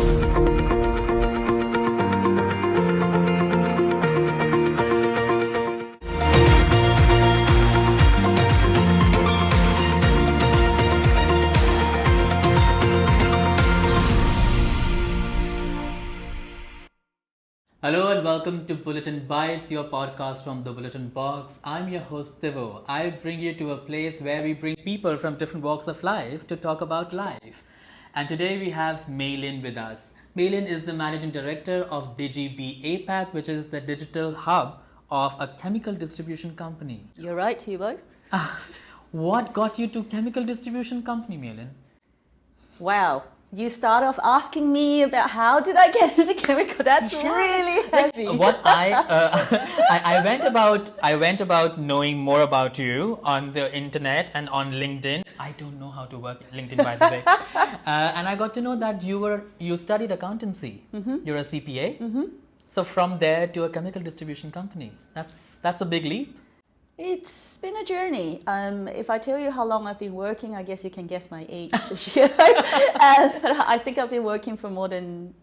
Hello and welcome to Bulletin Bytes, your podcast from the Bulletin box. I'm your host Tiwo. I bring you to a place where we bring people from different walks of life to talk about life. And today we have Mei Lin with us. Mei Lin is the Managing Director of DigiB APAC, which is the digital hub of a chemical distribution company. You're right, Tiwo. What got you to chemical distribution company, Mei Lin? Wow. You start off asking me about how did I get into chemical. That's really heavy. I went about knowing more about you on the internet and on LinkedIn. I don't know how to work LinkedIn, by the way. And I got to know that you studied accountancy. Mm-hmm. You're a CPA. Mm-hmm. So from there to a chemical distribution company, that's a big leap. It's been a journey. If I tell you how long I've been working, I guess you can guess my age. But I think I've been working for more than,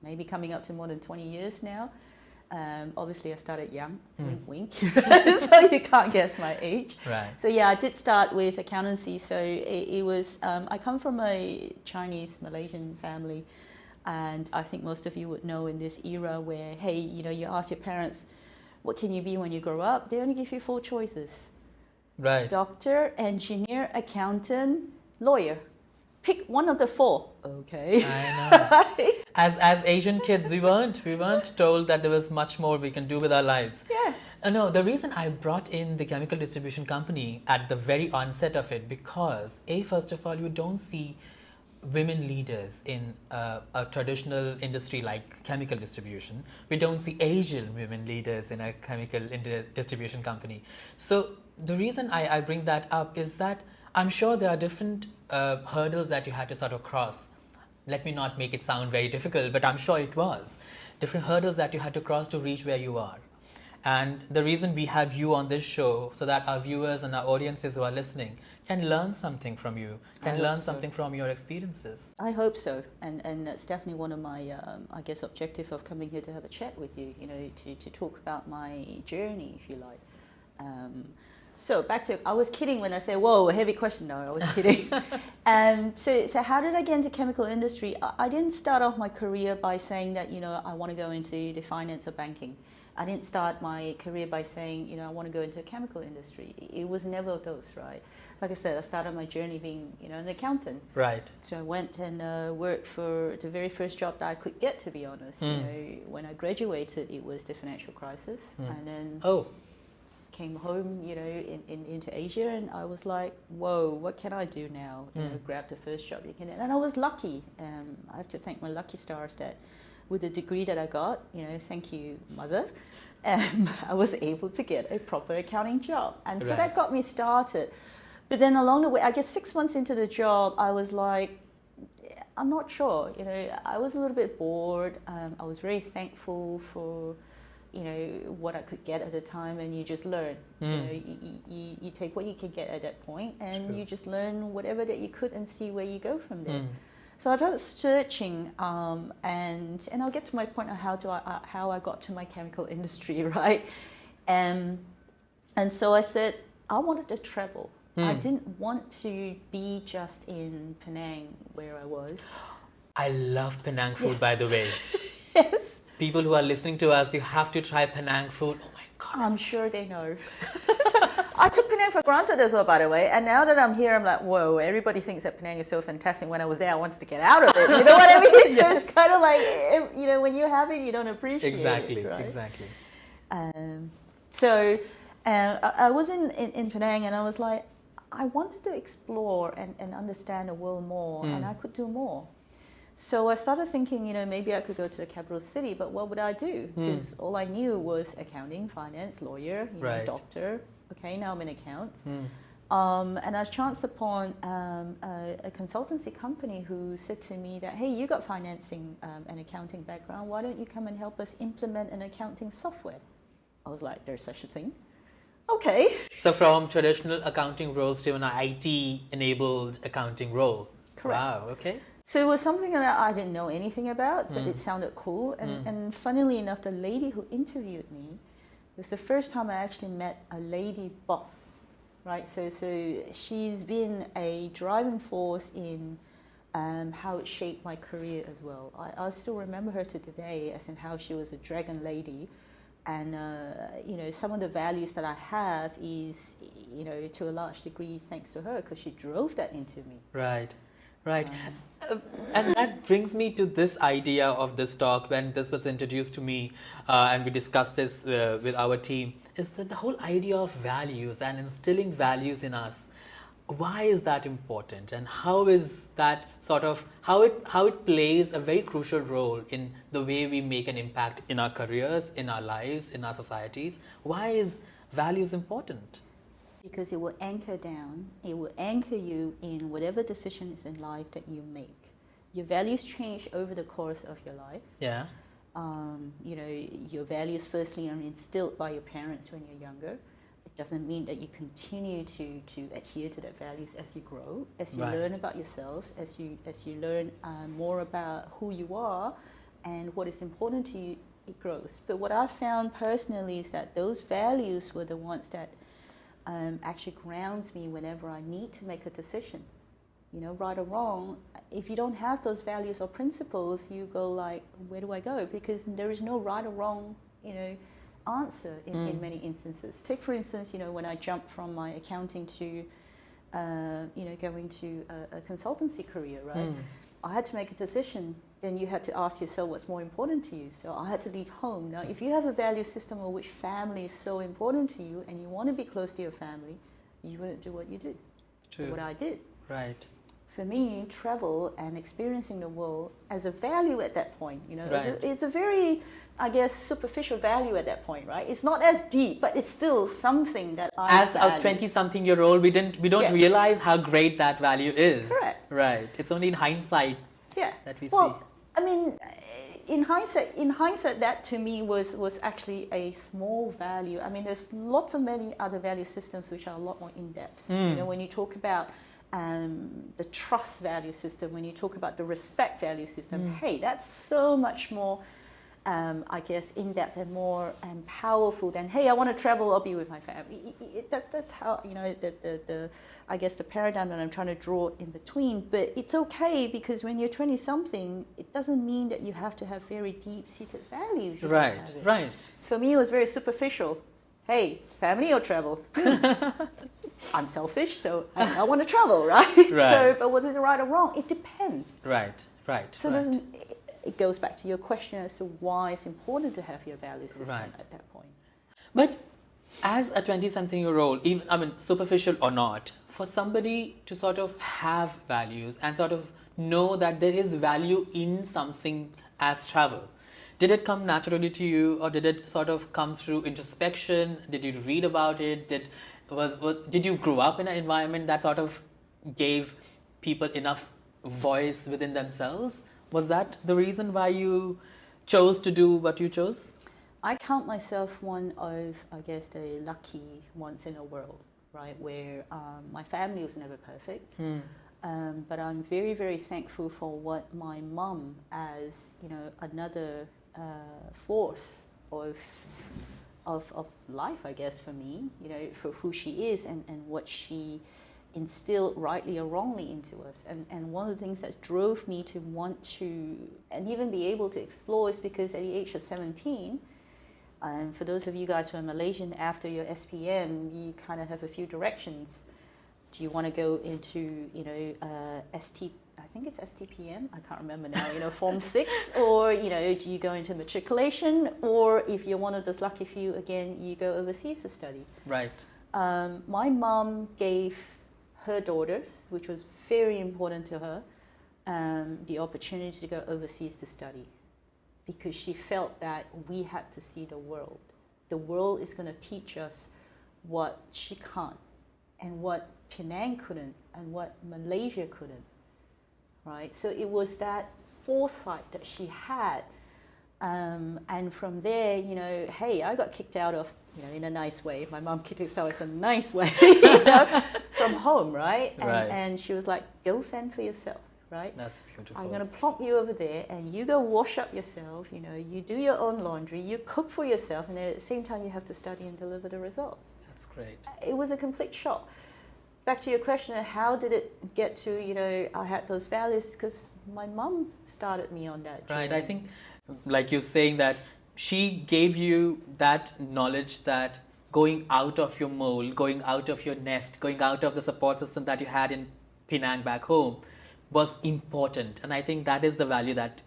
maybe coming up to more than 20 years now. Obviously, I started young, wink, so you can't guess my age. Right. So yeah, I did start with accountancy. So it was, I come from a Chinese Malaysian family. And I think most of you would know in this era where, hey, you ask your parents, what can you be when you grow up? They only give you 4 choices. Right. Doctor, engineer, accountant, lawyer. Pick one of the 4. Okay. I know. As Asian kids, we weren't told that there was much more we can do with our lives. Yeah. No, the reason I brought in the chemical distribution company at the very onset of it, because first of all, you don't see women leaders in a traditional industry like chemical distribution. We don't see Asian women leaders in a chemical distribution company. So the reason I bring that up is that I'm sure there are different hurdles that you had to sort of cross. Let me not make it sound very difficult, but I'm sure it was. Different hurdles that you had to cross to reach where you are. And the reason we have you on this show, so that our viewers and our audiences who are listening can learn something from you, can learn something from your experiences. I hope so. And that's definitely one of my, I guess, objective of coming here to have a chat with you, to talk about my journey, if you like. So back to, I was kidding when I say, whoa, a heavy question. No, I was kidding. So how did I get into chemical industry? I didn't start off my career by saying that, I want to go into the finance or banking. I didn't start my career by saying, I want to go into the chemical industry. It was never those, right? Like I said, I started my journey being, an accountant. Right. So I went and worked for the very first job that I could get, to be honest. When I graduated, it was the financial crisis. And then came home, into Asia, and I was like, whoa, what can I do now? Grab the first job you can. And I was lucky. I have to thank my lucky stars that with the degree that I got, thank you, mother, I was able to get a proper accounting job. And so that got me started. But then along the way, I guess 6 months into the job, I was like, I'm not sure. I was a little bit bored. I was very thankful for, what I could get at the time, and you just learn. You take what you can get at that point, and you just learn whatever that you could and see where you go from there. So I started searching, and I'll get to my point on how I got to my chemical industry, right? And so I said I wanted to travel. I didn't want to be just in Penang where I was. I love Penang food, by the way. Yes. People who are listening to us, you have to try Penang food. Oh my God. I'm sure they know. So I took Penang for granted as well, by the way. And now that I'm here, I'm like, whoa, everybody thinks that Penang is so fantastic. When I was there, I wanted to get out of it. You know what I mean? So it's kind of like, when you have it, you don't appreciate it. Right? Exactly. So I was in Penang, and I was like, I wanted to explore and understand the world more, and I could do more. So I started thinking, maybe I could go to the capital city, but what would I do? Because all I knew was accounting, finance, lawyer, doctor. Okay, now I'm in accounts. And I chanced upon a consultancy company who said to me that, hey, you got financing and accounting background. Why don't you come and help us implement an accounting software? I was like, there's such a thing? Okay. So from traditional accounting roles to an IT-enabled accounting role. Correct. Wow, okay. So it was something that I didn't know anything about, but it sounded cool. And funnily enough, the lady who interviewed me, it was the first time I actually met a lady boss, right? So she's been a driving force in how it shaped my career as well. I still remember her to today, as in how she was a dragon lady. And, some of the values that I have is, to a large degree thanks to her, because she drove that into me. Right. And that brings me to this idea of this talk. When this was introduced to me and we discussed this with our team, is that the whole idea of values and instilling values in us. Why is that important, and how is that how it plays a very crucial role in the way we make an impact in our careers, in our lives, in our societies? Why is values important? Because it will anchor you in whatever decisions in life that you make. Your values change over the course of your life. Yeah. Your values firstly are instilled by your parents when you're younger. It doesn't mean that you continue to adhere to their values as you grow, as you learn about yourselves, as you learn more about who you are and what is important to you, it grows. But what I found personally is that those values were the ones that actually grounds me whenever I need to make a decision. Right or wrong, if you don't have those values or principles, you go like, where do I go? Because there is no right or wrong, answer in many instances. Take for instance, when I jumped from my accounting to, going to a consultancy career, right? I had to make a decision. Then you had to ask yourself what's more important to you. So I had to leave home. Now, if you have a value system of which family is so important to you and you want to be close to your family, you wouldn't do what you did. True. What I did. Right. For me, travel and experiencing the world as a value at that point, Right. it's a very, I guess, superficial value at that point, right? It's not as deep, but it's still something that I As a 20-something-year-old, we don't realize how great that value is. Correct. Right. It's only in hindsight that we see. I mean, in hindsight, that to me was actually a small value. I mean, there's lots of many other value systems which are a lot more in depth. When you talk about the trust value system, when you talk about the respect value system, hey, that's so much more, I guess, in depth and more powerful than, hey, I want to travel, I'll be with my family. That's how, I guess the paradigm that I'm trying to draw in between. But it's okay, because when you're 20-something, it doesn't mean that you have to have very deep-seated values. Right. For me, it was very superficial. Hey, family or travel? I'm selfish, so I want to travel, right? So, but what is right or wrong? It depends. Right. So it goes back to your question as to why it's important to have your value system at that point. But as a 20-something-year-old, even superficial or not, for somebody to sort of have values and sort of know that there is value in something as travel, did it come naturally to you, or did it sort of come through introspection? Did you read about it? Did you grow up in an environment that sort of gave people enough voice within themselves? Was that the reason why you chose to do what you chose? I count myself one of, I guess, the lucky ones in the world, right? Where my family was never perfect, but I'm very, very thankful for what my mum, as another force of life, I guess, for me, for who she is and what she instilled rightly or wrongly into us. And one of the things that drove me to want to, and even be able to explore, is because at the age of 17, for those of you guys who are Malaysian, after your SPM, you kind of have a few directions. Do you want to go into, I think it's STPM, I can't remember now, Form 6, or, do you go into matriculation, or if you're one of those lucky few, again, you go overseas to study. Right. My mom gave her daughters, which was very important to her, the opportunity to go overseas to study, because she felt that we had to see the world. The world is going to teach us what she can't, and what Penang couldn't, and what Malaysia couldn't, right? So it was that foresight that she had, and from there, hey, I got kicked out of, in a nice way. My mom kicked us out in a nice way, from home, right? And she was like, go fend for yourself, right? That's beautiful. I'm going to plonk you over there and you go wash up yourself, you do your own laundry, you cook for yourself, and then at the same time you have to study and deliver the results. That's great. It was a complete shock. Back to your question, how did it get to, I had those values? Because my mum started me on that journey. Right, I think, like you're saying, that she gave you that knowledge that going out of your mold, going out of your nest, going out of the support system that you had in Penang back home was important. And I think that is the value that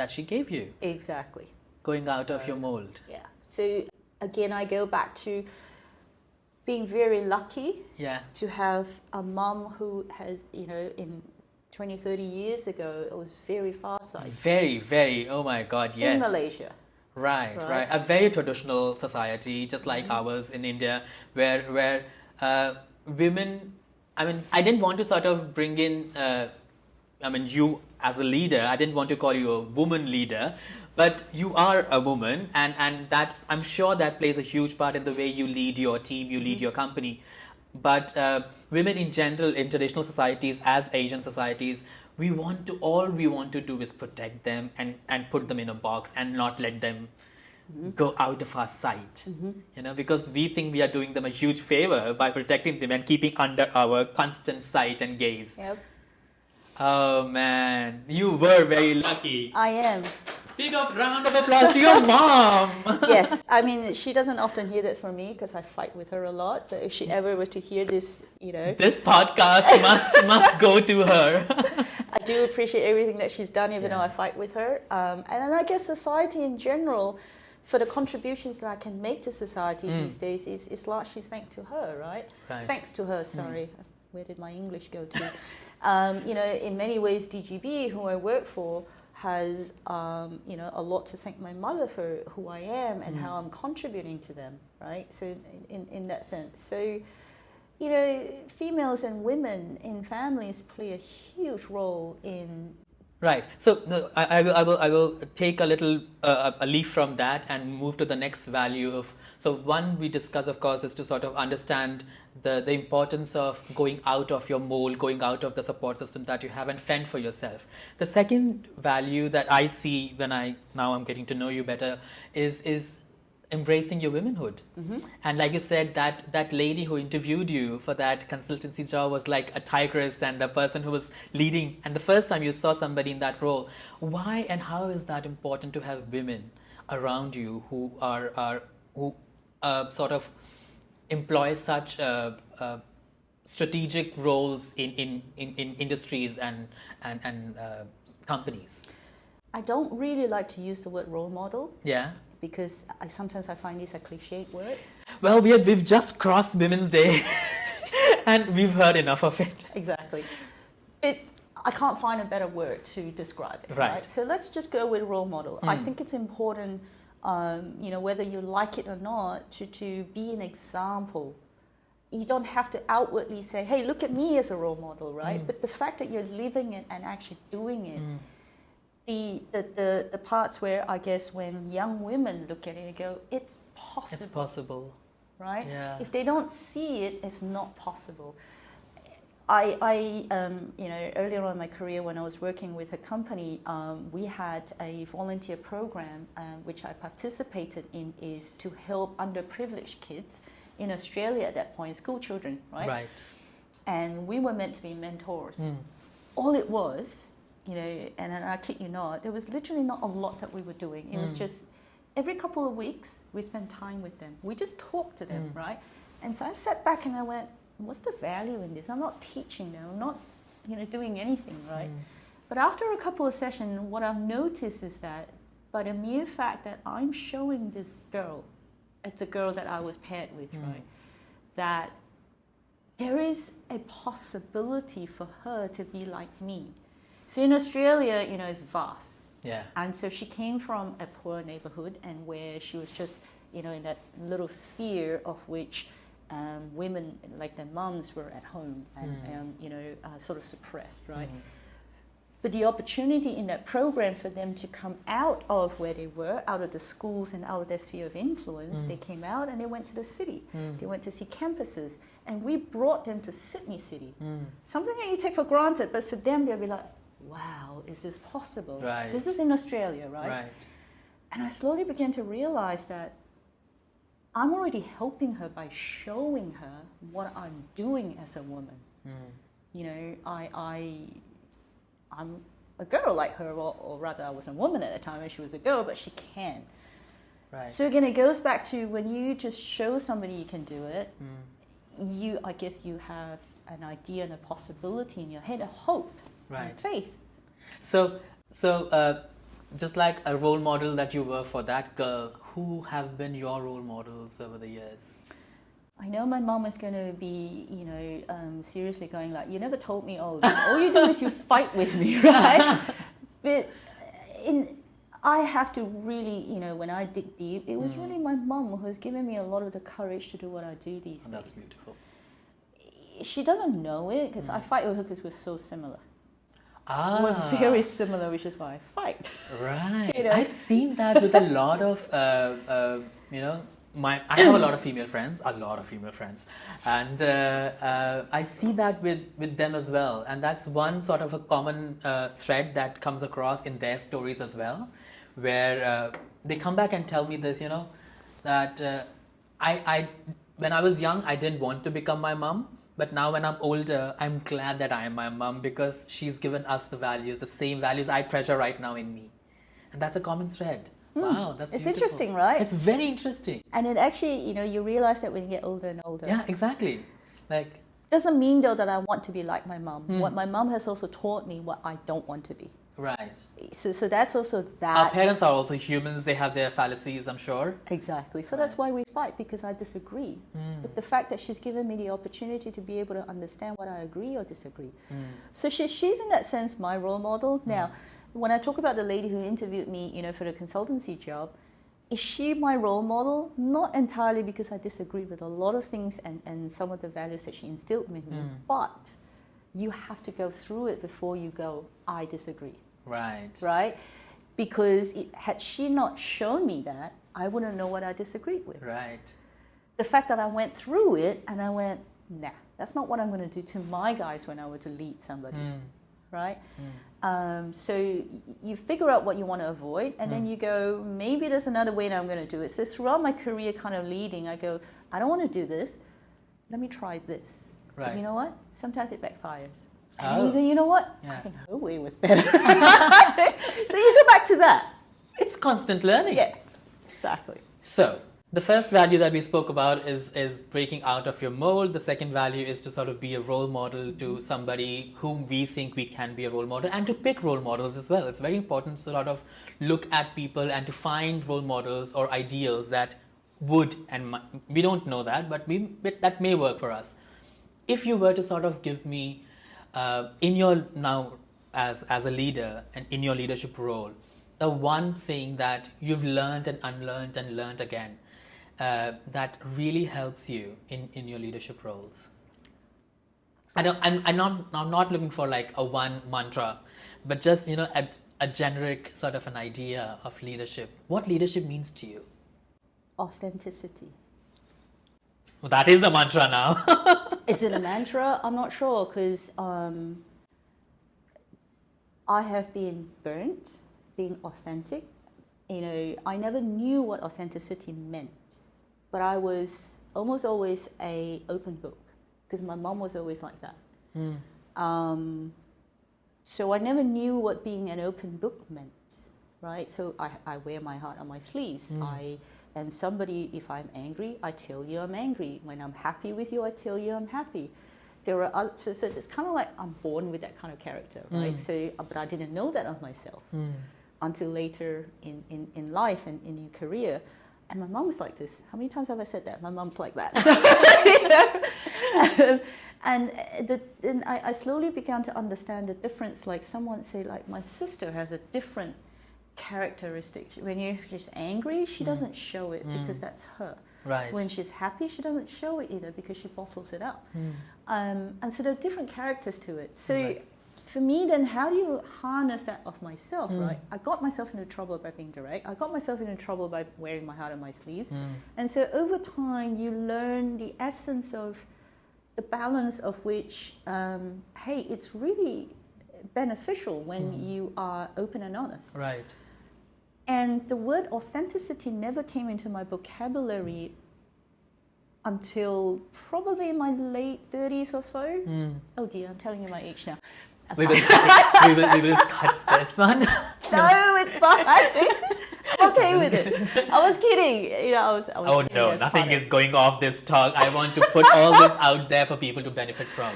she gave you. Exactly. Going out of your mold. Yeah. So again, I go back to being very lucky to have a mum who has, in 20, 30 years ago, it was very far-sighted. Very, very, oh my God, yes. In Malaysia. Right. A very traditional society, just like ours in India, where women, I didn't want to sort of bring in, you as a leader, I didn't want to call you a woman leader, but you are a woman, and that, I'm sure that plays a huge part in the way you lead your team, you lead your company. But women in general, in traditional societies, as Asian societies, all we want to do is protect them and put them in a box and not let them go out of our sight. Because we think we are doing them a huge favor by protecting them and keeping under our constant sight and gaze. Yep. Oh man, you were very lucky. I am. Big round of applause to your mom. Yes, she doesn't often hear this from me because I fight with her a lot. But if she ever were to hear this, this podcast must go to her. I do appreciate everything that she's done, even though I fight with her. And then I guess society in general, for the contributions that I can make to society these days, is largely thanks to her, right? Thanks to her, sorry. Where did my English go to? In many ways, DigiB, who I work for, has a lot to thank my mother for who I am and how I'm contributing to them, right? So in that sense. So, females and women in families play a huge role in... Right. So I will take a little a leaf from that and move to the next value of. So one we discuss, of course, is to sort of understand the importance of going out of your mold, going out of the support system that you have, and fend for yourself. The second value that I see when now I'm getting to know you better is embracing your womanhood. And like you said, that lady who interviewed you for that consultancy job was like a tigress and the person who was leading. And the first time you saw somebody in that role, why and how is that important to have women around you who sort of employ such strategic roles in industries and companies? I don't really like to use the word role model. Yeah. Because sometimes I find these are cliched words. Well, we've just crossed Women's Day and we've heard enough of it. Exactly. I can't find a better word to describe it. Right. So let's just go with role model. I think it's important, whether you like it or not, to be an example. You don't have to outwardly say, hey, look at me as a role model, right? But the fact that you're living it and actually doing it, the parts where I guess when young women look at it and go, it's possible. It's possible. Right? Yeah. If they don't see it, it's not possible. I earlier on in my career when I was working with a company, we had a volunteer program which I participated in, is to help underprivileged kids in Australia at that point, school children, right? Right. And we were meant to be mentors. All it was, and I kid you not, there was literally not a lot that we were doing. It was just every couple of weeks we spent time with them. We just talked to them, right? And so I sat back and I went, what's the value in this? I'm not teaching them. I'm not, doing anything, right? But after a couple of sessions, what I've noticed is that by the mere fact that I'm showing this girl, it's a girl that I was paired with, right? That there is a possibility for her to be like me. So in Australia, it's vast. Yeah. And so she came from a poor neighborhood and where she was just, in that little sphere of which women, like their mums, were at home and, sort of suppressed, right? But the opportunity in that program for them to come out of where they were, out of the schools and out of their sphere of influence, they came out and they went to the city. They went to see campuses. And we brought them to Sydney City. Something that you take for granted, but for them, they'll be like, wow, is this possible? Right. This is in Australia, right? Right. And I slowly began to realize that I'm already helping her by showing her what I'm doing as a woman. You know, I'm a girl like her, or rather I was a woman at the time and she was a girl, but she can. Right. So again, it goes back to when you just show somebody you can do it, I guess you have an idea and a possibility in your head, a hope, and faith. So just like a role model that you were for that girl, who have been your role models over the years? I know my mom is going to be, you know, seriously going like, you never told me all this. All you do is you fight with me, right? But I have to really, you know, when I dig deep, it was really my mom who has given me a lot of the courage to do what I do these days. That's beautiful. She doesn't know it because I fight with her because we're so similar. Ah. We're very similar, which is why I fight. Right. You know? I've seen that with a lot of, you know, I have a lot of female friends, and I see that with them as well. And that's one sort of a common thread that comes across in their stories as well, where they come back and tell me this, you know, that I when I was young, I didn't want to become my mom. But now when I'm older, I'm glad that I am my mom because she's given us the values, the same values I treasure right now in me. And that's a common thread. Wow, that's It's beautiful. interesting, right? It's very interesting. And it actually, you know, you realize that when you get older and older. Yeah, exactly. Like, doesn't mean though that I want to be like my mom. What my mom has also taught me what I don't want to be. right. So that's also that. Our parents are also humans. They have their fallacies, I'm sure. Exactly. So that's why we fight, because I disagree. But the fact that she's given me the opportunity to be able to understand what I agree or disagree. So she's in that sense my role model. Now, when I talk about the lady who interviewed me, you know, for the consultancy job, is she my role model? Not entirely, because I disagree with a lot of things and some of the values that she instilled in me. But you have to go through it before you go, I disagree. Right. Right? Because had she not shown me that, I wouldn't know what I disagreed with. Right. The fact that I went through it and I went, nah, that's not what I'm going to do to my guys when I were to lead somebody. Right? So you figure out what you want to avoid, and then you go, maybe there's another way that I'm going to do it. So throughout my career kind of leading, I go, I don't want to do this. Let me try this. Right. But you know what? Sometimes it backfires. And then you go, you know what? Yeah. I think her way was better. So you go back to that. It's constant learning. Yeah, exactly. So, the first value that we spoke about is breaking out of your mold. The second value is to sort of be a role model to somebody whom we think we can be a role model, and to pick role models as well. It's very important to sort of look at people and to find role models or ideals that would, and we don't know that, but that may work for us. If you were to sort of give me, in your now as a leader and in your leadership role, the one thing that you've learned and unlearned and learned again, that really helps you in your leadership roles. I'm not looking for like a one mantra, but just, you know, a generic sort of an idea of leadership. What leadership means to you? Authenticity. Well, that is a mantra now. Is it a mantra? I'm not sure, because I have been burnt being authentic. You know, I never knew what authenticity meant. But I was almost always an open book, because my mom was always like that. So I never knew what being an open book meant, right? So I wear my heart on my sleeves. I am somebody, if I'm angry, I tell you I'm angry. When I'm happy with you, I tell you I'm happy. There are other, so it's kind of like I'm born with that kind of character, right? So, but I didn't know that of myself until later in life and in your career. And my mom was like this. How many times have I said that? My mom's like that. So, you know, then I slowly began to understand the difference. Like someone say, like my sister has a different characteristic. When she's angry, she doesn't show it because that's her. Right. When she's happy, she doesn't show it either because she bottles it up. And so there are different characters to it. So for me, then, how do you harness that of myself, right? I got myself into trouble by being direct. I got myself into trouble by wearing my heart on my sleeves. And so over time, you learn the essence of the balance of which, hey, it's really beneficial when you are open and honest. Right. And the word authenticity never came into my vocabulary until probably my late 30s or so. Oh dear, I'm telling you my age now. We will cut this one. No, it's fine. I'm okay with it. I was kidding. You know, I was oh kidding no, as nothing part of is going off this talk. I want to put all this out there for people to benefit from.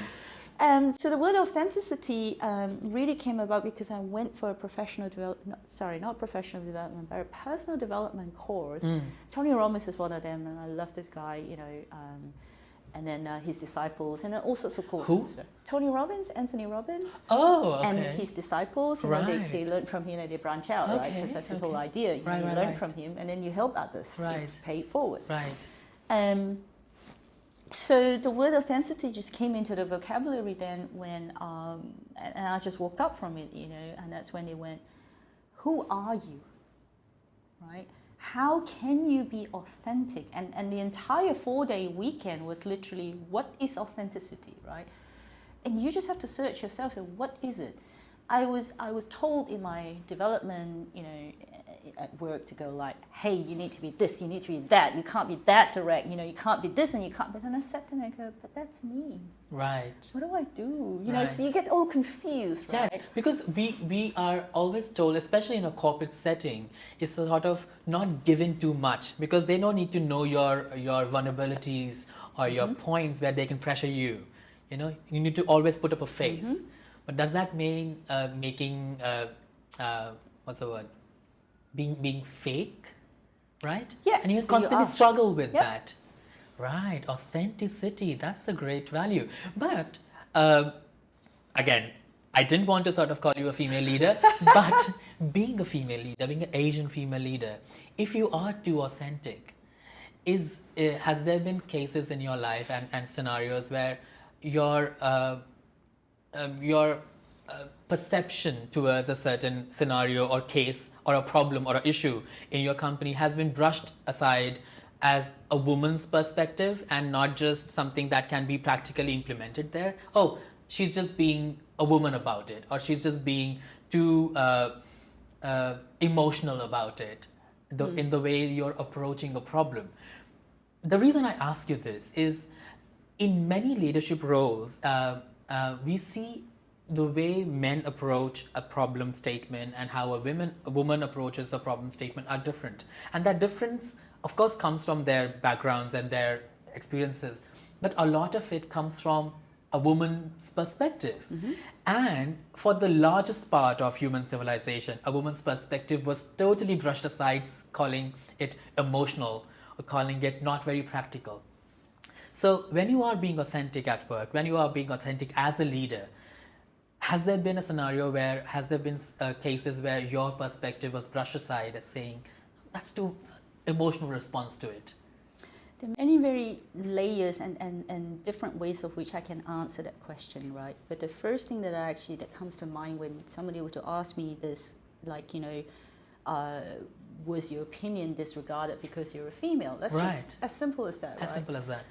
So the word authenticity really came about because I went for a professional development, not professional development, but a personal development course. Tony Robbins is one of them, and I love this guy, you know, and then his disciples, and all sorts of courses. Who? Tony Robbins, Anthony Robbins. Oh, okay. And his disciples, you know, they learn from him and they branch out, right? Because that's his whole idea. You learn from him, and then you help others. Right. It's pay it forward. Right. So the word authenticity just came into the vocabulary then when, and I just woke up from it, you know, and that's when they went, who are you, right? How can you be authentic? And the entire 4-day weekend was literally, what is authenticity, right? And you just have to search yourself, so what is it? I was told in my development, you know, at work to go like, hey, you need to be this, you need to be that, you can't be that direct, you know, you can't be this and you can't be. And I sat there and I go, but that's me. Right. What do I do? You know, so you get all confused, right? Yes, because we are always told, especially in a corporate setting, it's sort of not given too much because they don't need to know your vulnerabilities or your points where they can pressure you. You know, you need to always put up a face. But does that mean making what's the word? Being fake, right? Yeah. And you so constantly struggle with Yep. that. Right. Authenticity, that's a great value. But again, I didn't want to sort of call you a female leader, but being a female leader, being an Asian female leader, if you are too authentic, has there been cases in your life and scenarios where your perception towards a certain scenario or case or a problem or an issue in your company has been brushed aside as a woman's perspective and not just something that can be practically implemented there? Oh, she's just being a woman about it, or she's just being too emotional about it in the way you're approaching a problem. The reason I ask you this is in many leadership roles, we see the way men approach a problem statement and how a woman approaches a problem statement are different. And that difference, of course, comes from their backgrounds and their experiences. But a lot of it comes from a woman's perspective. And for the largest part of human civilization, a woman's perspective was totally brushed aside, calling it emotional or calling it not very practical. So when you are being authentic at work, when you are being authentic as a leader, has there been a scenario where, has there been cases where your perspective was brushed aside as saying, that's too emotional response to it? There are many very layers and different ways of which I can answer that question, right? But the first thing that comes to mind when somebody were to ask me this, like, you know, was your opinion disregarded because you're a female? That's just as simple as that, As simple as that.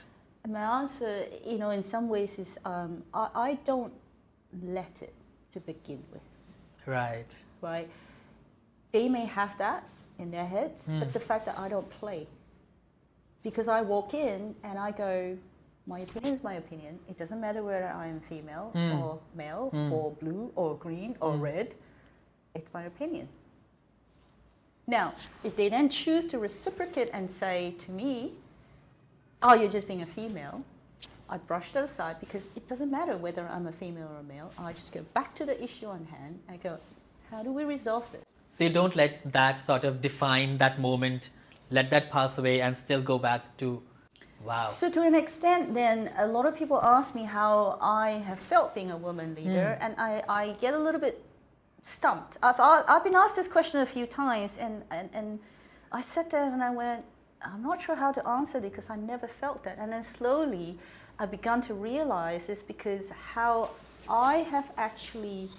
And my answer, you know, in some ways is I don't let it to begin with. Right. Right. They may have that in their heads, but the fact that I don't play. Because I walk in and I go, my opinion is my opinion. It doesn't matter whether I am female or male or blue or green or red. It's my opinion. Now, if they then choose to reciprocate and say to me, oh, you're just being a female, I brush that aside because it doesn't matter whether I'm a female or a male. I just go back to the issue on hand and I go, how do we resolve this? So you don't let that sort of define that moment, let that pass away and still go back to, wow. So to an extent then, a lot of people ask me how I have felt being a woman leader and I get a little bit stumped. I've been asked this question a few times and I sat there and I went, I'm not sure how to answer it because I never felt that. And then slowly I began to realize it's because how I have actually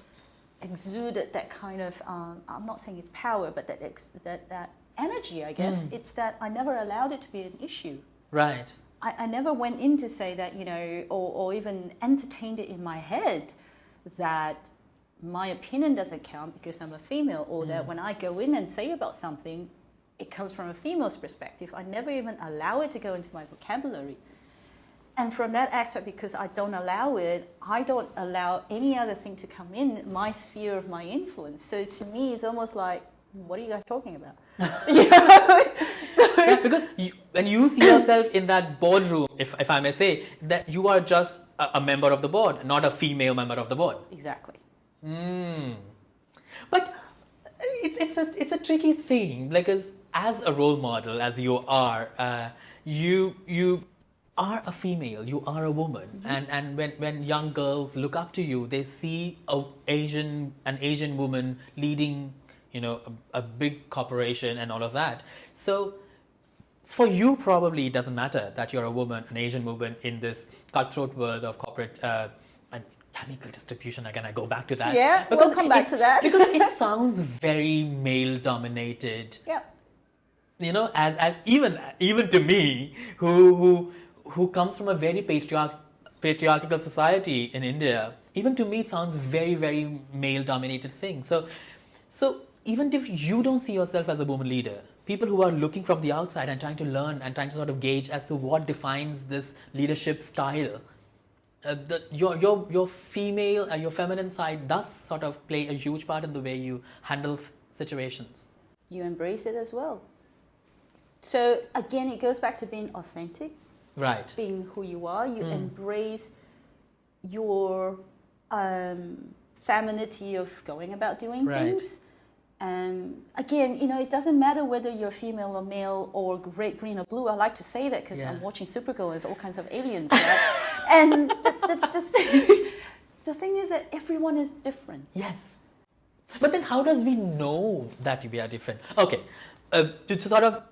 exuded that kind of, I'm not saying it's power, but that energy, I guess. It's that I never allowed it to be an issue. Right. I never went in to say that, you know, or even entertained it in my head that my opinion doesn't count because I'm a female, or that when I go in and say about something, it comes from a female's perspective. I never even allow it to go into my vocabulary. And from that aspect, because I don't allow it, I don't allow any other thing to come in my sphere of my influence. So to me, it's almost like, what are you guys talking about? Right, because when you see yourself in that boardroom, if I may say, that you are just a member of the board, not a female member of the board. Exactly. But it's a tricky thing, because as a role model, as you are, you are a female, you are a woman, and when young girls look up to you, they see an Asian woman leading, a big corporation and all of that. So for you, probably it doesn't matter that you're a woman, an Asian woman, in this cutthroat world of corporate and chemical distribution. Again, I go back to that. Yeah, we'll come back to that. Because it sounds very male dominated. Yeah. As even to me, who comes from a very patriarchal society in India, even to me it sounds very, very male dominated thing. So even if you don't see yourself as a woman leader, people who are looking from the outside and trying to learn and trying to sort of gauge as to what defines this leadership style, your female and your feminine side does sort of play a huge part in the way you handle situations. You embrace it as well. So again, it goes back to being authentic. Right. Being who you are. You embrace your femininity of going about doing things. Again, it doesn't matter whether you're female or male or red, green or blue. I like to say that because I'm watching Supergirl and there's all kinds of aliens, right? And the thing is that everyone is different. Yes. But then how does we know that we are different? Okay, to sort of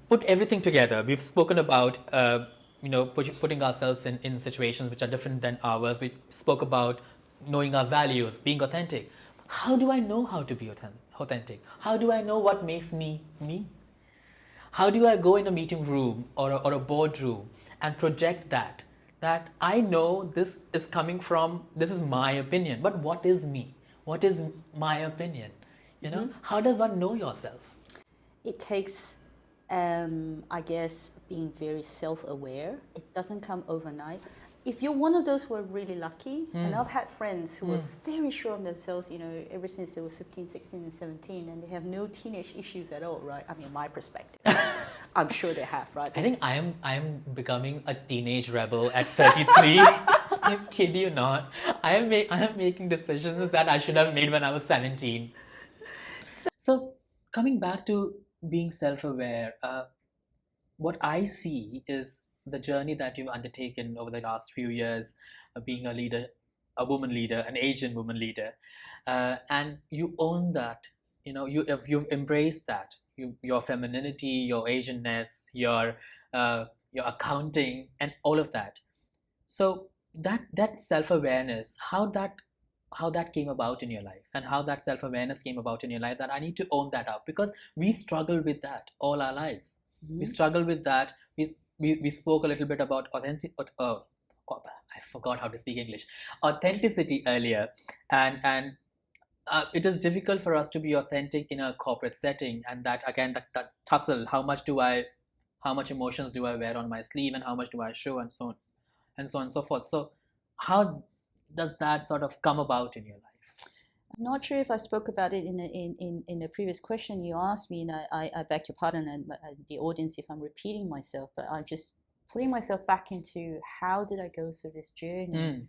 put everything together, we've spoken about putting ourselves in situations which are different than ours. We spoke about knowing our values, being authentic. How do I know how to be authentic? How do I know what makes me me? How do I go in a meeting room or a boardroom and project that I know this is coming from, this is my opinion, but what is me? What is my opinion? How does one know yourself? It takes, I guess, being very self-aware. It doesn't come overnight. If you're one of those who are really lucky, and I've had friends who are very sure of themselves, ever since they were 15, 16, and 17, and they have no teenage issues at all, right? I mean, my perspective. I'm sure they have, right? I think I am becoming a teenage rebel at 33. I kid you not. I am making decisions that I should have made when I was 17. So coming back to being self-aware, what I see is the journey that you've undertaken over the last few years, being a leader, a woman leader, an Asian woman leader, and you own that. You've embraced that. Your femininity, your Asianness, your accounting, and all of that. So that self-awareness, how that came about in your life, and how that self-awareness came about in your life, that I need to own that up, because we struggle with that all our lives. We struggle with that. We spoke a little bit about I forgot how to speak English. Authenticity earlier, and it is difficult for us to be authentic in a corporate setting, and that again, that tussle. How much emotions do I wear on my sleeve, and how much do I show, and so on and so forth. So how does that sort of come about in your life? I'm not sure if I spoke about it in the previous question you asked me, and I beg your pardon and the audience if I'm repeating myself, but I'm just putting myself back into how did I go through this journey.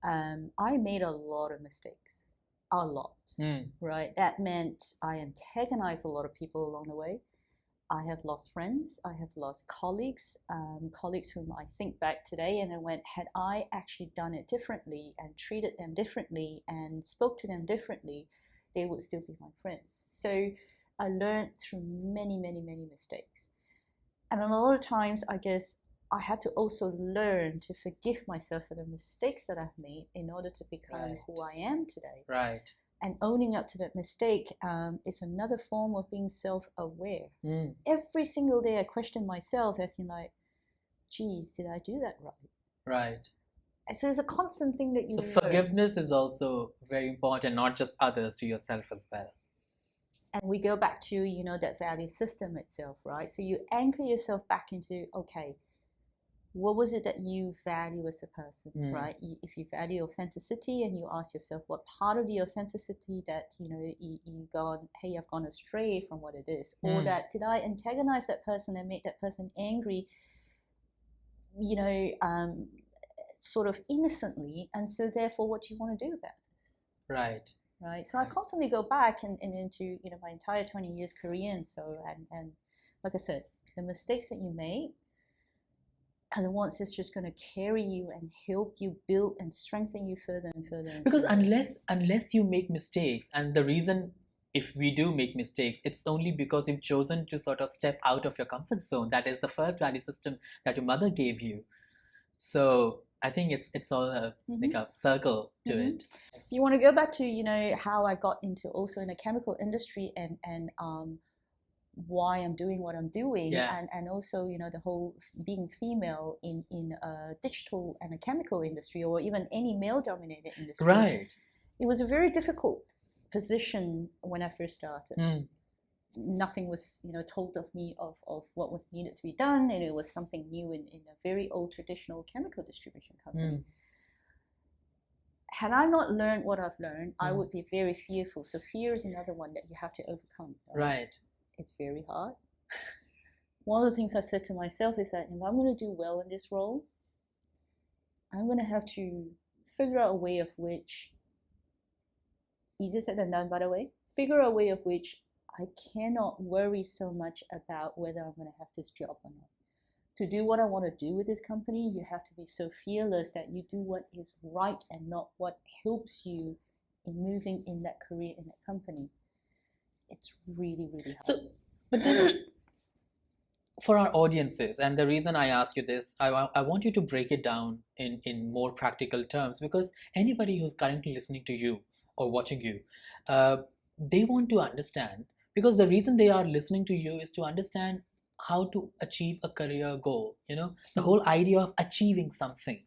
I made a lot of mistakes, right? That meant I antagonized a lot of people along the way. I have lost friends, I have lost colleagues, colleagues whom I think back today and I went, had I actually done it differently and treated them differently and spoke to them differently, they would still be my friends. So I learned through many, many, many mistakes. And a lot of times, I guess, I had to also learn to forgive myself for the mistakes that I've made in order to become who I am today. Right. And owning up to that mistake is another form of being self-aware. Every single day I question myself as in like, geez, did I do that right? Right. So it's a constant thing that you So learn. forgiveness is also very important, not just others, to yourself as well. And we go back to, you know, that value system itself, right? So you anchor yourself back into, okay, what was it that you value as a person, right? If you value authenticity and you ask yourself what part of the authenticity that, you know, you gone, hey, I've gone astray from what it is, or that did I antagonize that person and make that person angry, you know, sort of innocently, and so therefore what do you want to do about this? Right. So I constantly go back and into, you know, my entire 20 years career, and so and like I said, the mistakes that you make are the ones that's just going to carry you and help you build and strengthen you further and further. Because unless you make mistakes, and the reason if we do make mistakes, it's only because you've chosen to sort of step out of your comfort zone. That is the first value system that your mother gave you. So I think it's all like a circle to it. If you want to go back to, you know, how I got into also in the chemical industry and why I'm doing what I'm doing, and also, you know, the whole being female in a digital and a chemical industry, or even any male-dominated industry. Right. It was a very difficult position when I first started. Nothing was, you know, told of me of what was needed to be done, and it was something new in a very old traditional chemical distribution company. Had I not learned what I've learned, I would be very fearful. So fear is another one that you have to overcome. Right. It's very hard. One of the things I said to myself is that if I'm going to do well in this role, I'm going to have to figure out a way of which, easier said than done, by the way, figure out a way of which I cannot worry so much about whether I'm going to have this job or not. To do what I want to do with this company, you have to be so fearless that you do what is right and not what helps you in moving in that career in that company. It's really, really hard. So, but then for our audiences, and the reason I ask you this, I want you to break it down in more practical terms, because anybody who's currently listening to you or watching you, they want to understand, because the reason they are listening to you is to understand how to achieve a career goal, you know, the whole idea of achieving something,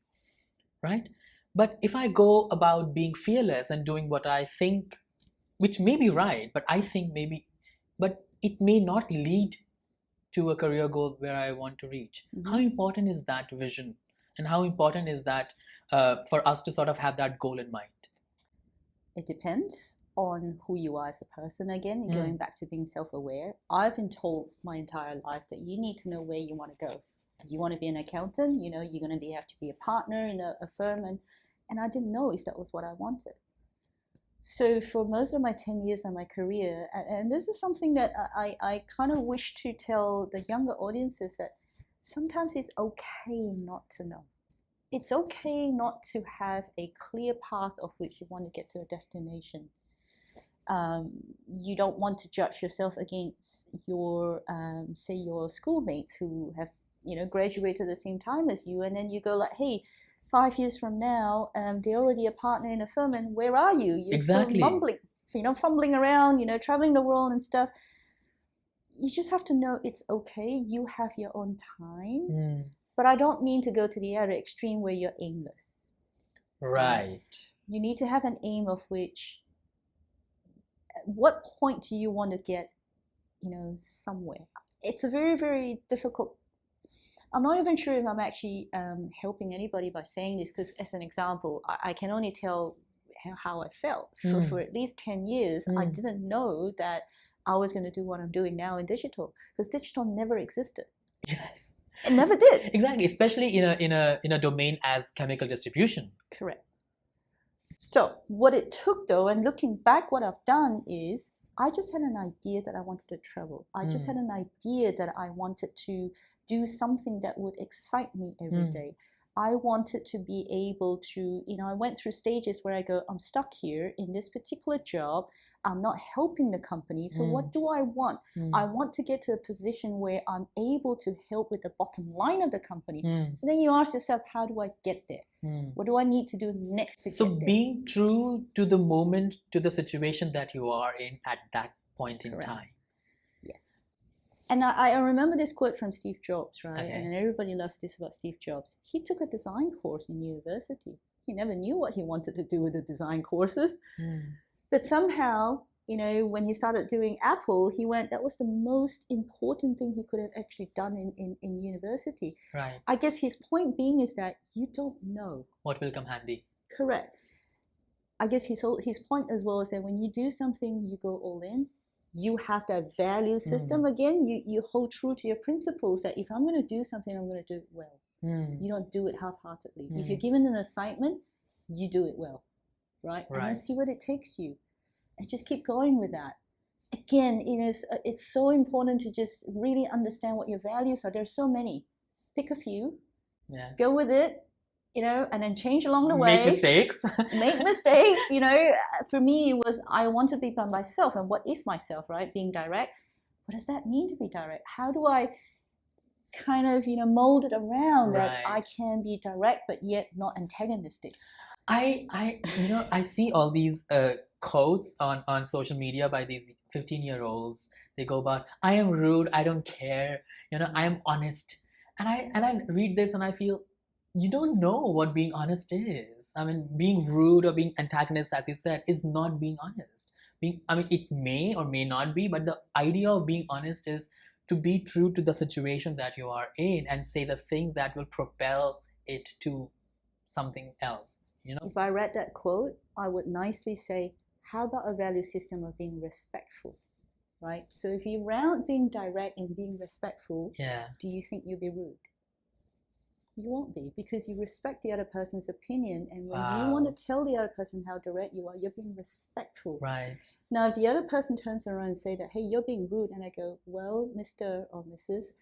right? But if I go about being fearless and doing what I think, which may be right, but I think maybe, but it may not lead to a career goal where I want to reach. How important is that vision? And how important is that for us to sort of have that goal in mind? It depends on who you are as a person. Again, going back to being self-aware, I've been told my entire life that you need to know where you want to go. You want to be an accountant, you know, you're going to have to be a partner in a firm, and I didn't know if that was what I wanted. So for most of my 10 years of my career, and this is something that I kind of wish to tell the younger audiences, that sometimes it's okay not to know. It's okay not to have a clear path of which you want to get to a destination. You don't want to judge yourself against your, say, your schoolmates who have, you know, graduated at the same time as you, and then you go like, hey, 5 years from now, they're already a partner in a firm, and where are you? You're still mumbling, you know, fumbling around, you know, traveling the world and stuff. You just have to know it's okay. You have your own time. But I don't mean to go to the other extreme where you're aimless. Right. You need to have an aim of which, at what point do you want to get, you know, somewhere? It's a very, very difficult. I'm not even sure if I'm actually helping anybody by saying this, because as an example, I can only tell how I felt. For at least 10 years, I didn't know that I was going to do what I'm doing now in digital, because digital never existed. Yes. It never did. Exactly, especially in a domain as chemical distribution. Correct. So what it took, though, and looking back, what I've done is I just had an idea that I wanted to travel. I just had an idea that I wanted to do something that would excite me every day. I wanted to be able to, you know, I went through stages where I go, I'm stuck here in this particular job. I'm not helping the company. So what do I want? I want to get to a position where I'm able to help with the bottom line of the company. So then you ask yourself, how do I get there? What do I need to do next to get there? So being true to the moment, to the situation that you are in at that point in time. Yes. And I remember this quote from Steve Jobs, right? Okay. And everybody loves this about Steve Jobs. He took a design course in university. He never knew what he wanted to do with the design courses. But somehow, you know, when he started doing Apple, he went, that was the most important thing he could have actually done in university. Right. I guess his point being is that you don't know what will come handy. Correct. I guess his point as well is that when you do something, you go all in. You have that value system again. You hold true to your principles that if I'm going to do something, I'm going to do it well. You don't do it half-heartedly. If you're given an assignment, you do it well, right? And then see what it takes you, and just keep going with that. Again, you know, it's so important to just really understand what your values are. There's so many. Pick a few. Yeah. Go with it. You know, and then change along the way. Make mistakes. Make mistakes. You know, for me, it was I want to be by myself. And what is myself, right? Being direct. What does that mean to be direct? How do I kind of, you know, mold it around that I can be direct but yet not antagonistic? I you know, I see all these quotes on social media by these 15-year-olds. They go about, I am rude, I don't care, you know, I am honest. And I read this and I feel, you don't know what being honest is. I mean, being rude or being antagonist, as you said, is not being honest. It may or may not be, but the idea of being honest is to be true to the situation that you are in and say the things that will propel it to something else. You know? If I read that quote, I would nicely say, how about a value system of being respectful, right? So if you round being direct and being respectful, do you think you'll be rude? You won't be, because you respect the other person's opinion, and when you want to tell the other person how direct you are, you're being respectful. Right. Now, if the other person turns around and say that, hey, you're being rude, and I go, well, Mr. or Mrs.,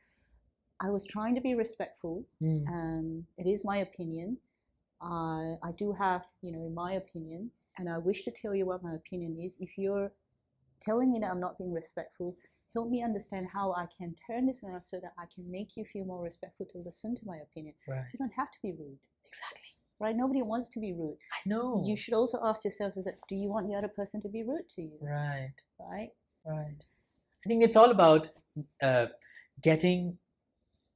I was trying to be respectful. It is my opinion. I do have, you know, my opinion, and I wish to tell you what my opinion is. If you're telling me that I'm not being respectful, help me understand how I can turn this around so that I can make you feel more respectful to listen to my opinion. Right. You don't have to be rude. Exactly. Right? Nobody wants to be rude. I know. You should also ask yourself, do you want the other person to be rude to you? Right. Right? Right. I think it's all about getting,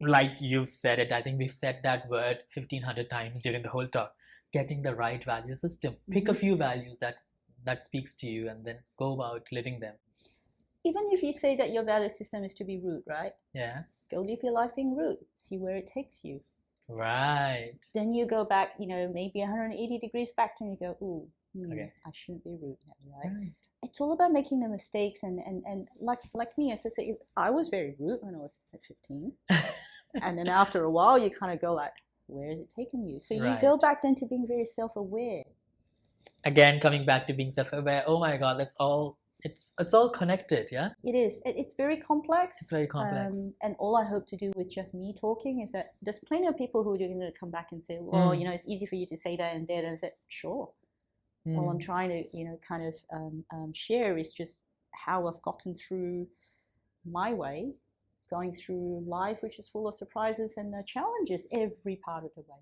like you've said it, I think we've said that word 1,500 times during the whole talk, getting the right value system. Pick a few values that speaks to you and then go about living them. Even if you say that your value system is to be rude, right? Yeah. Go live your life being rude. See where it takes you. Right. Then you go back, you know, maybe 180 degrees back to and you go, ooh, I shouldn't be rude now, right? It's all about making the mistakes and like me, as I said, I was very rude when I was at 15. And then after a while, you kind of go like, where is it taking you? So you go back then to being very self-aware. Again, coming back to being self-aware. Oh my God, it's all connected, yeah? It is. It's very complex. It's very complex. And all I hope to do with just me talking is that there's plenty of people who are going to come back and say, well, you know, it's easy for you to say that and that. And I said, sure. All I'm trying to, you know, kind of share is just how I've gotten through my way, going through life, which is full of surprises and challenges every part of the way.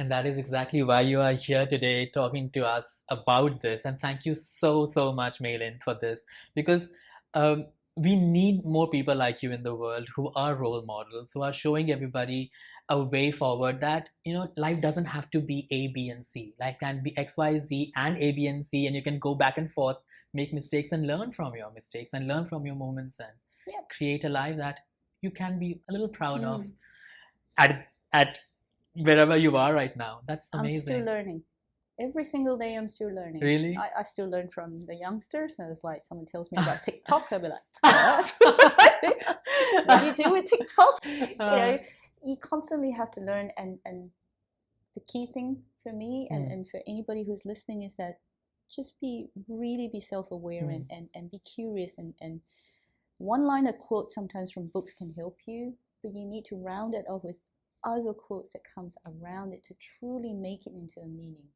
And that is exactly why you are here today talking to us about this. And thank you so, so much, Mei Lin, for this. Because we need more people like you in the world who are role models, who are showing everybody a way forward that, you know, life doesn't have to be A, B, and C. Life can be X, Y, Z and A, B, and C. And you can go back and forth, make mistakes and learn from your mistakes and learn from your moments and create a life that you can be a little proud of at wherever you are right now. That's amazing. I'm still learning. Every single day I'm still learning. Really? I still learn from the youngsters. And it's like someone tells me about TikTok, I'll be like, what? What do you do with TikTok? You know, you constantly have to learn. And the key thing for me and for anybody who's listening is that just really be self-aware and be curious. And one line of quotes sometimes from books can help you, but you need to round it off with other quotes that comes around it to truly make it into a meaning.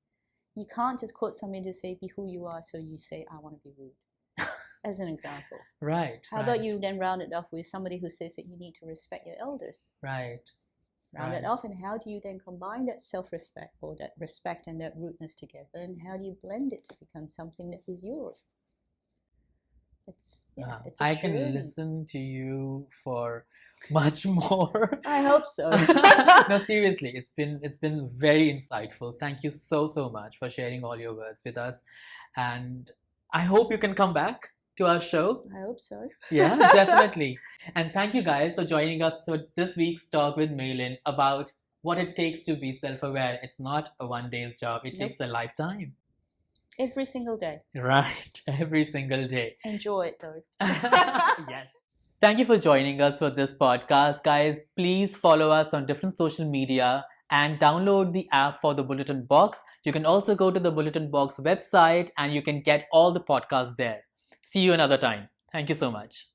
You can't just quote somebody to say, be who you are, so you say, I want to be rude, as an example. Right. How about you then round it off with somebody who says that you need to respect your elders? Right. Round it off, and how do you then combine that self-respect or that respect and that rudeness together, and how do you blend it to become something that is yours? it's a I journey. can listen to you for much more. I hope so. No, seriously, it's been very insightful. Thank you so much for sharing all your words with us, and I hope you can come back to our show. I hope so. Yeah, definitely. And thank you guys for joining us for this week's talk with Mei Lin about what it takes to be self-aware. It's not a one-day's job. It takes a lifetime. Every single day. Right. Every single day. Enjoy it though. Yes. Thank you for joining us for this podcast, guys. Please follow us on different social media and download the app for the Bulletin Box. You can also go to the Bulletin Box website and you can get all the podcasts there. See you another time. Thank you so much.